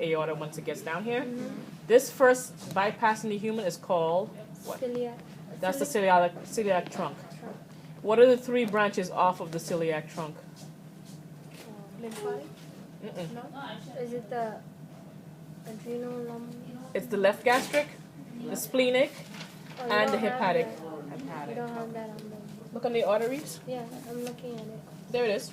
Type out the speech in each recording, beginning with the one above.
aorta once it gets down here. This first bypassing the human is called what? Celiac. That's the celiac trunk. What are the three branches off of the celiac trunk? Lymphatic? No? Is it the adrenal lumbar? It's the left gastric, the splenic, and the hepatic. You don't have that on the... Look on the arteries. Yeah, I'm looking at it. There it is.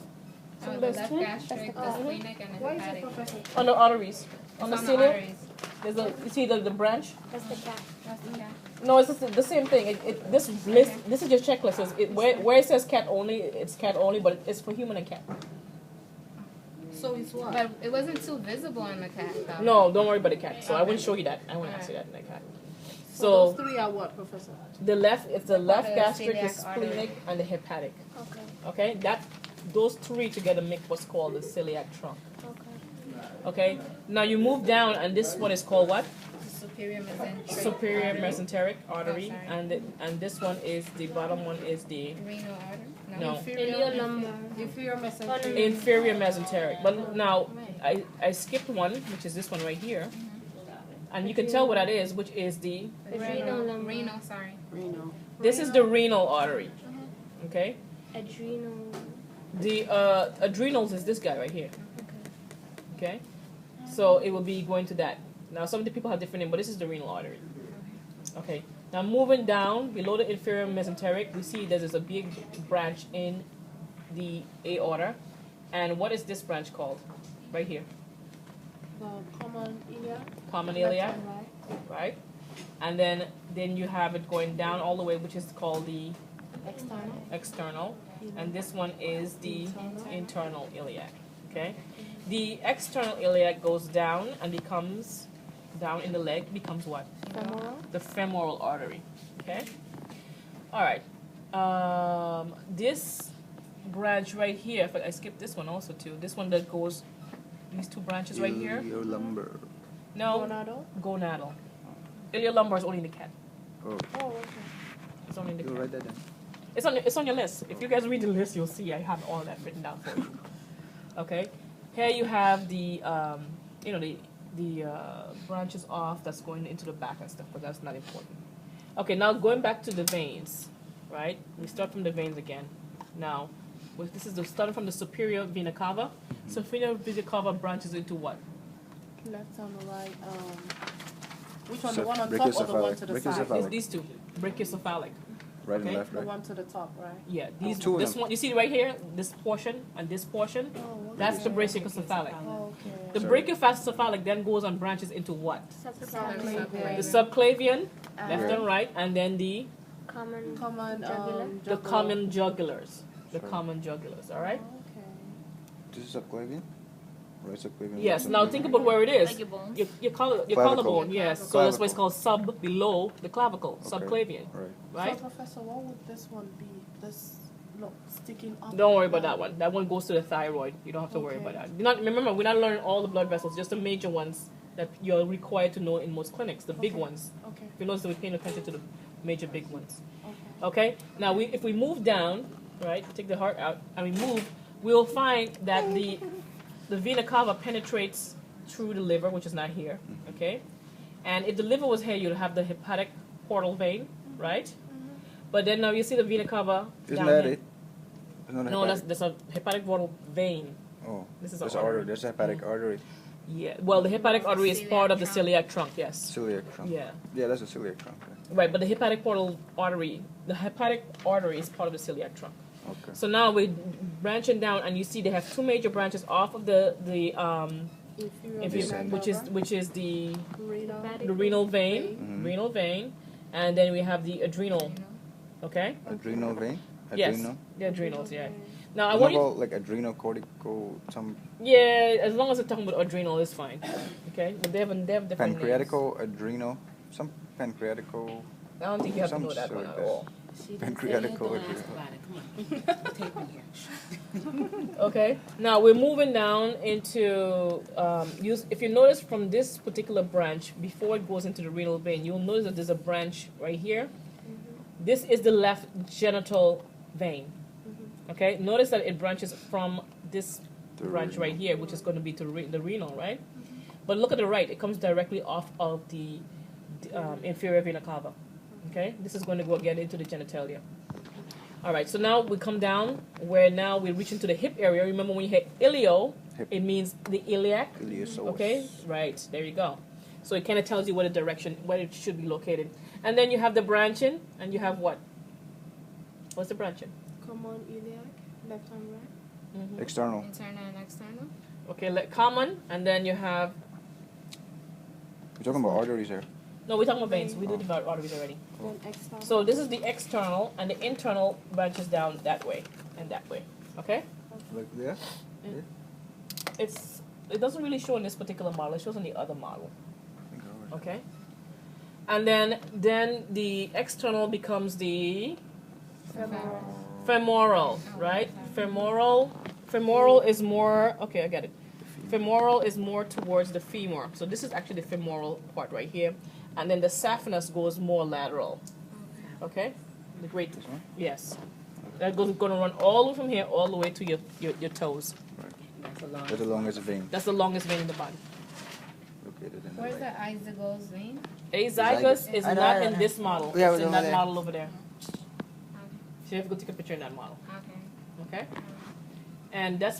The left gastric, the splenic, and the hepatic. On the arteries. On the It's celiac. arteries. There's a, you see the branch? That's the cat. That's the cat. No, it's the same thing. This list, this is your checklist. Where it says cat only, it's cat only, but it's for human and cat. So it's what? But it wasn't too visible in the cat, though. No, don't worry about the cat. So I wouldn't show you that. I wouldn't ask you that in the cat. So those three are what, Professor? The left, it's the left the gastric, the celiac artery. splenic, and the hepatic. Okay. Okay, those three together make what's called the celiac trunk. Okay. Okay, now you move down, and this one is called what? Superior mesenteric. Superior mesenteric artery, Oh, sorry. and this one is the bottom one is the Renal artery? no Inferior lumbar. Inferior mesenteric. inferior mesenteric. But now I skipped one, which is this one right here, and you can tell what that is, which is the Adrenal lumbar. Renal, sorry. Renal. this is the renal artery. Okay, Adrenal. the adrenals is this guy right here. Okay. Okay, so it will be going to that. Now some of the people have different names, but this is the renal artery. Okay, now moving down below the inferior mesenteric, we see there's a big branch in the aorta. And what is this branch called? Right here. The common iliac. Common Left iliac, and right. right? And then you have it going down all the way, which is called the External. external. And this one is the internal iliac. Okay? The external iliac goes down and becomes, down in the leg, becomes what? Femoral. The femoral artery. Okay? All right. This branch right here, if I skip this one also too, this one that goes, these two branches right here. Iliolumbar. No, Gonadal. gonadal. Iliolumbar is only in the cat. Oh, Oh, okay. It's only in the you cat. write that down. It's on your list. If you guys read the list, you'll see I have all that written down for you. Okay. Here you have the branches off that's going into the back and stuff, but that's not important. Okay, now going back to the veins, right? We start from the veins again. Now, this is starting from the superior vena cava. Superior vena cava branches into what? Left and right. Which one? The one on top or the one to the side? Brachiocephalic. These two, brachiocephalic. Right Okay. and left, The right? one to the top, right? Yeah, Two of this them. one you see right here, this portion and this portion, Oh, okay. that's the brachiocephalic. Oh, The okay. brachiocephalic then goes on branches into what? Subclavian. The subclavian, left Right. and right, and then the Common. Common. Jugular. the common jugulars. The Sorry. common jugulars, all right? Okay. This is subclavian? Right, subclavian. Yes, left now subclavian. think about where it is. Like your bones? Your Clavicle. collarbone, yes. So that's why it's Clavicle. called sub, below the clavicle, Okay. subclavian, Right. right? So, Professor, what would this one be? This look sticking up. Don't worry about that one. That one goes to the thyroid. You don't have to worry Okay. about that. Remember, we're not learning all the blood vessels, just the major ones that you're required to know in most clinics, the big Okay. ones. Okay. If you notice that we're paying attention to the major big ones. Okay. Okay? Now, if we move down, right, take the heart out, and we move, we'll find that the vena cava penetrates through the liver, which is not here, okay? And if the liver was here, you'd have the hepatic portal vein, right? But then now you see the vena cava Isn't down that here. it? It's not a No, hepatic. that's a hepatic portal vein. Oh, this is there's an an artery. artery. There's a hepatic artery. Yeah, well, the hepatic artery is part of the celiac trunk, yes. Celiac trunk. Yeah. Yeah, that's a celiac trunk. yeah. Right, but the hepatic portal artery, the hepatic artery is part of the celiac trunk. Okay. So now we're branching down, and you see they have two major branches off of the Inferior if you, vena which is cava, the renal. renal vein, Mhm. renal vein, and then we have the adrenal. Okay. Adrenal vein? Yes. Adrenal? The adrenals. Yeah. Now I Isn't want it you. called like adrenocortical, some Yeah, as long as we're talking about adrenal, it's fine. Okay, but they have different pancreatical adrenal, some pancreatical, names. I don't think you have to some know that shit one like at that. all. pancreatical adrenal. Okay, now we're moving down into, if you notice from this particular branch, before it goes into the renal vein, you'll notice that there's a branch right here. This is the left genital vein. Okay, notice that it branches from this The branch renal. right here, which is going to be to the renal, right? But look at the right; it comes directly off of the inferior vena cava. Okay, this is going to go again into the genitalia. All right, so now we come down where now we reach into the hip area. Remember when you hit ilio, Hip. it means the iliac. Iliopsoas. Okay, right, there you go. So it kind of tells you what the direction, where it should be located. And then you have the branching, and you have what? What's the branching? Common iliac, left and right. Mm-hmm. External. Internal and external. Okay, common, and then you have. We're talking about arteries here. No, we're talking about veins. We did about arteries already. Then external. So this is the external, and the internal branches down that way and that way. Okay? Like there? It doesn't really show in this particular model. It shows in the other model. I think I already- Okay? And then the external becomes the femoral, right? Femoral is more. Okay, I get it. Femoral is more towards the femur. So this is actually the femoral part right here. And then the saphenous goes more lateral. Okay? The great, This one? yes. That goes going to run all the way from here all the way to your toes. Right. That's the That's the longest vein That's the longest vein in the body. located in the Where's right. the isogos vein? Azygos is I know, not I in know. this model. Yeah, It's in over that there. model over there. Okay. So you have to go take a picture in that model. Okay. Okay? And that's